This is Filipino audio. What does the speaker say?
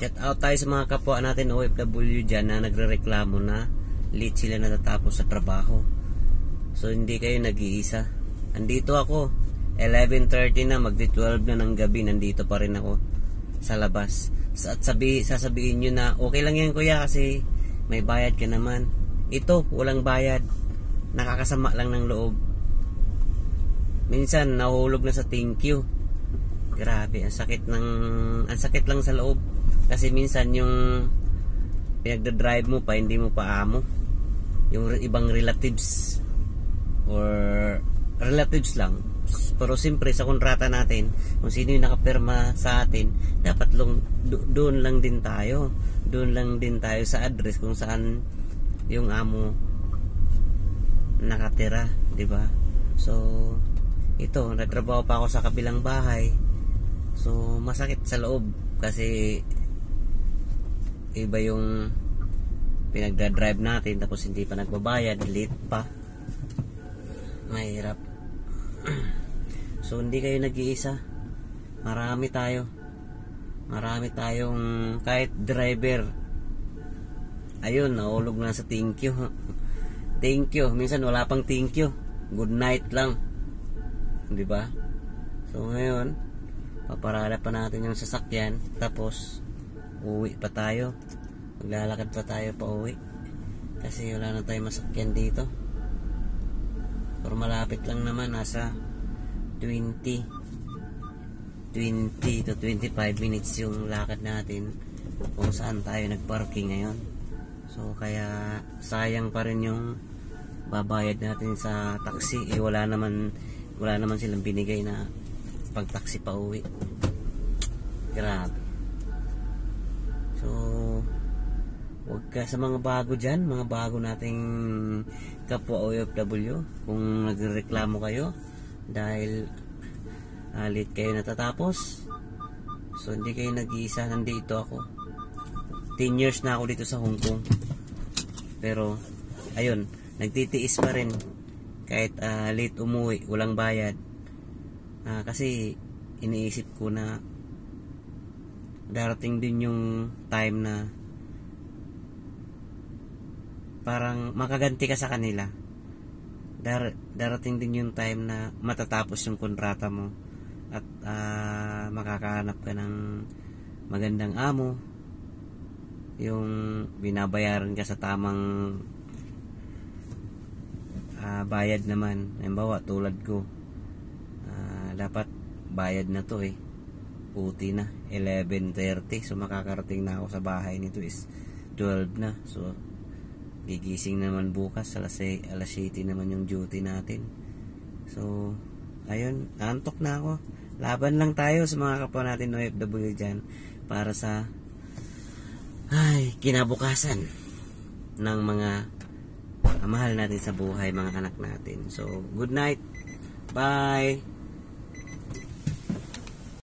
Shout out tayo sa mga kapwa natin OFW dyan na nagrereklamo na late sila natatapos sa trabaho. So hindi kayo nag-iisa. Andito ako 11:30 na, magdi-12 na ng gabi, nandito pa rin ako sa labas. At sasabihin nyo na okay lang yan kuya kasi may bayad ka naman. Ito walang bayad, nakakasama lang ng loob. Minsan nahulog na sa thank you. Grabe, ang sakit lang sa loob. Kasi minsan yung pinagdadrive mo pa, hindi mo pa amo. Yung ibang relatives or relatives lang. Pero siyempre sa kontrata natin, kung sino yung nakapirma sa atin, dapat doon lang din tayo. Doon lang din tayo sa address kung saan yung amo nakatira, di ba? So ito, nagtrabaho pa ako sa kabilang bahay. So masakit sa loob kasi iba yung pinagdadrive natin tapos hindi pa nagbabayad, late pa. Mahirap. So hindi kayo nag-iisa. Marami tayong kahit driver. Ayun, nahulog na sa thank you. Thank you. Minsan wala pang thank you. Good night lang. Di ba? So ngayon, paparada pa natin yung sasakyan tapos uwi pa tayo. Maglalakad pa tayo pa uwi. Kasi wala na tayong masakyan dito. Pero malapit lang naman, nasa 20 to 25 minutes yung lakad natin kung saan tayo nagparking ngayon. So kaya sayang pa rin yung babayad natin sa taxi. Wala naman silang binigay na pag taxi pa uwi. Grabe. So huwag ka sa mga bago dyan, mga bago nating kapwa OFW, kung nagreklamo kayo dahil late kayo natatapos. So hindi kayo nag-iisa, nandito ako. 10 years na ako dito sa Hong Kong. Pero ayun, nagtitiis pa rin kahit late umuwi, walang bayad. Kasi iniisip ko na darating din yung time na parang makaganti ka sa kanila. Darating din yung time na matatapos yung kontrata mo at makakahanap ka ng magandang amo, yung binabayaran ka sa tamang bayad naman. Halimbawa tulad ko, dapat bayad na to puti na 11:30, so makakarating na ako sa bahay nito is 12 na. So gigising naman bukas alas 7 naman yung duty natin. So ayun, antok na ako. Laban lang tayo sa mga kapwa natin OFW dyan para sa kinabukasan ng mga mahal natin sa buhay, mga anak natin. So good night, bye.